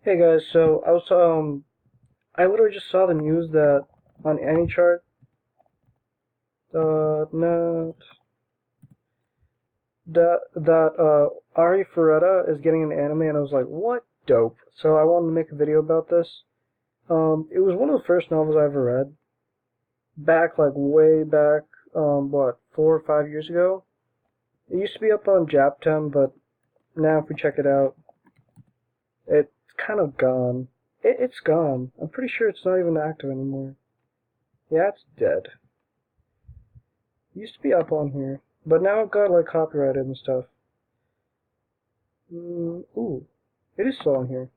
Hey guys, so I literally just saw the news that on AnyChart, no, that Arifureta is getting an anime, and I was like, what? Dope. So I wanted to make a video about this. It was one of the first novels I ever read, back like way back, what, 4 or 5 years ago. It used to be up on Japtem, but now if we check it out, it's kind of gone. It's gone. I'm pretty sure it's not even active anymore. Yeah, it's dead. It used to be up on here, but now it got like copyrighted and stuff. Ooh, it is still on here.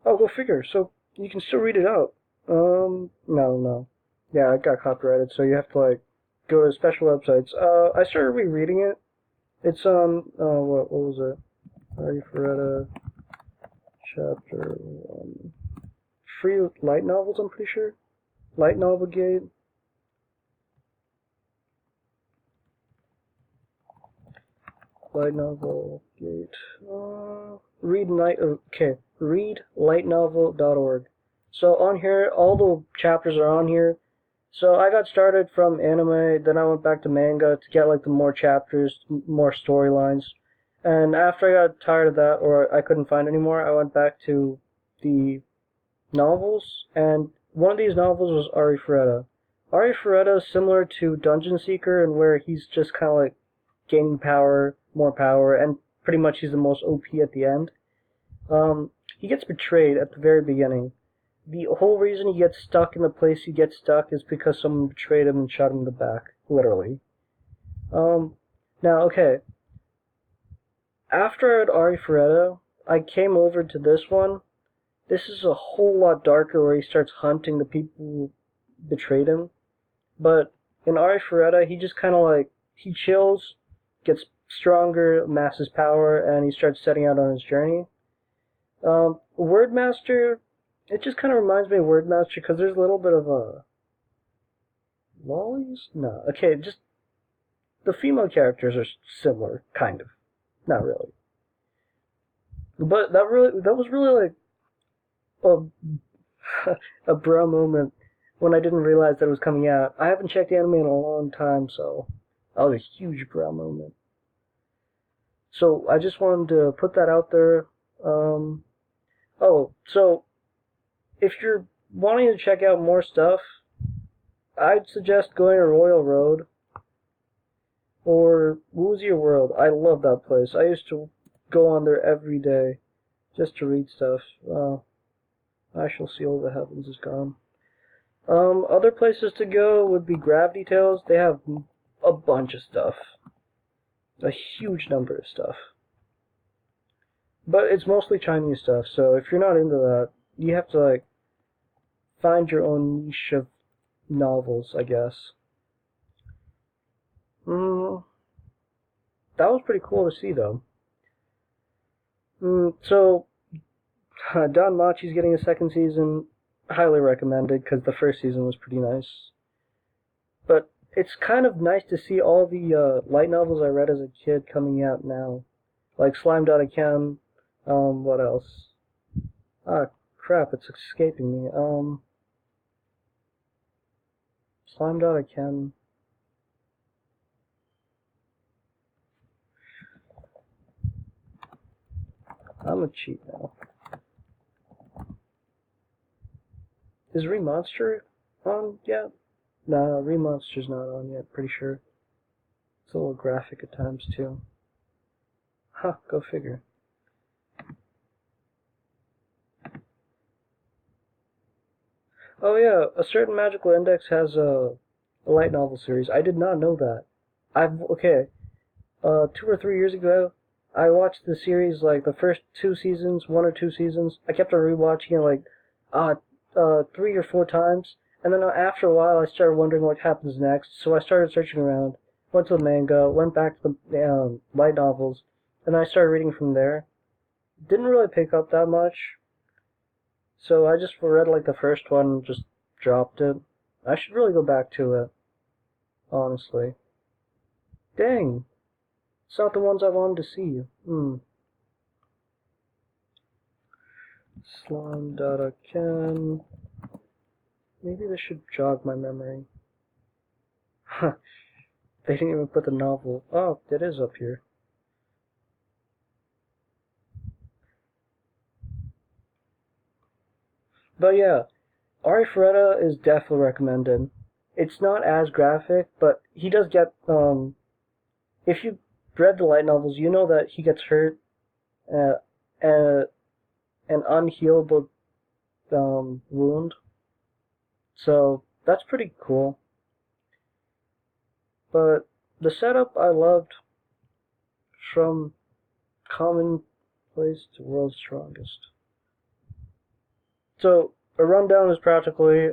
Oh, go figure. So you can still read it out. No. Yeah, it got copyrighted, so you have to like go to special websites. I started rereading it. It's on. What was it? Arifureta chapter 1. Free light novels. I'm pretty sure. Light novel gate. Light novel gate. Read night. Okay, readlightnovel.org. So on here, all the chapters are on here. So I got started from anime, then I went back to manga to get like the more chapters, more storylines. And after I got tired of that, or I couldn't find any more, I went back to the novels. And one of these novels was Arifureta. Arifureta is similar to Dungeon Seeker, and where he's just kind of like gaining power, more power, and pretty much he's the most OP at the end. He gets betrayed at the very beginning. The whole reason he gets stuck in the place he gets stuck is because someone betrayed him and shot him in the back, literally. Um, Now, okay, after I read Arifureta, I came over to this one. This is a whole lot darker where he starts hunting the people who betrayed him. But in Arifureta, he just kind of like, he chills, gets stronger, amasses power, and he starts setting out on his journey. Wordmaster, it just kind of reminds me of Wordmaster because there's a little bit of a lollies. No, okay, just the female characters are similar, kind of, not really. But that was really like a a bro moment when I didn't realize that it was coming out. I haven't checked anime in a long time, so that was a huge bro moment. So I just wanted to put that out there. Um, so if you're wanting to check out more stuff, I'd suggest going to Royal Road or Woozier World. I love that place. I used to go on there every day just to read stuff. I shall see all the heavens is gone. Other places to go would be Gravity Tales. They have a bunch of stuff, a huge number of stuff. But it's mostly Chinese stuff, so if you're not into that, you have to like find your own niche of novels, I guess. Mm, that was pretty cool to see, though. So Don Machi's getting a second season. Highly recommended because the first season was pretty nice. But it's kind of nice to see all the light novels I read as a kid coming out now, like Slimed Out of Chem. What else? Ah, crap! It's escaping me. Slimed Out of Chem. I'm a cheat now. Is Remonster on yet? Nah, Remonster's not on yet, pretty sure. It's a little graphic at times, too. Huh, go figure. Oh yeah, a certain magical index has a light novel series. I did not know that. Okay, 2 or 3 years ago, I watched the series like the first 2 seasons, 1 or 2 seasons. I kept on rewatching it like uh 3 or 4 times, and then after a while, I started wondering what happens next. So I started searching around, went to the manga, went back to the light novels, and I started reading from there. Didn't really pick up that much, so I just read like the first one and just dropped it. I should really go back to it, honestly. Dang, it's not the ones I wanted to see. Slime data can. Maybe this should jog my memory. They didn't even put the novel. Oh, it is up here. But yeah, Arifureta is definitely recommended. It's not as graphic, but he does get if you read the light novels, you know that he gets hurt, uh, uh an unhealable wound. So that's pretty cool. But the setup I loved, from commonplace to world's strongest. So a rundown is practically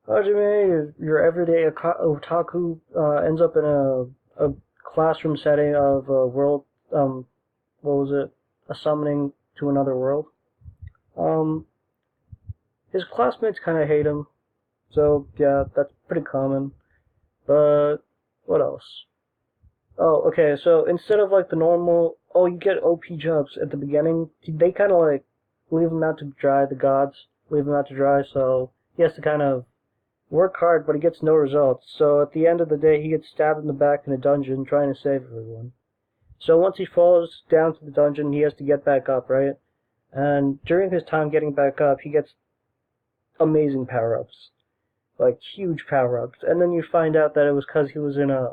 Hajime, your everyday otaku, ends up in a classroom setting of a world, what was it? A summoning to another world. Um, his classmates kind of hate him, so yeah, that's pretty common. But what else? Oh, okay. So instead of like the normal, oh, you get OP jobs at the beginning, they kind of like leave him out to dry. The gods leave him out to dry, so he has to kind of work hard, but he gets no results. So at the end of the day, he gets stabbed in the back in a dungeon trying to save everyone. So once he falls down to the dungeon, he has to get back up, right? And during his time getting back up, he gets amazing power-ups, like huge power-ups. And then you find out that it was because he was in a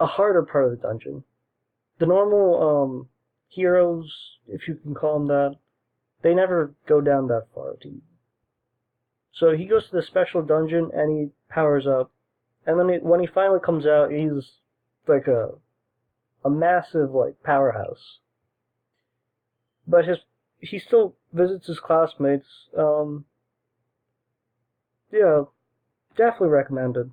harder part of the dungeon. The normal heroes, if you can call them that, they never go down that far deep. So he goes to the special dungeon and he powers up, and then when he finally comes out, he's like a massive like powerhouse. But he still visits his classmates. Yeah, definitely recommended.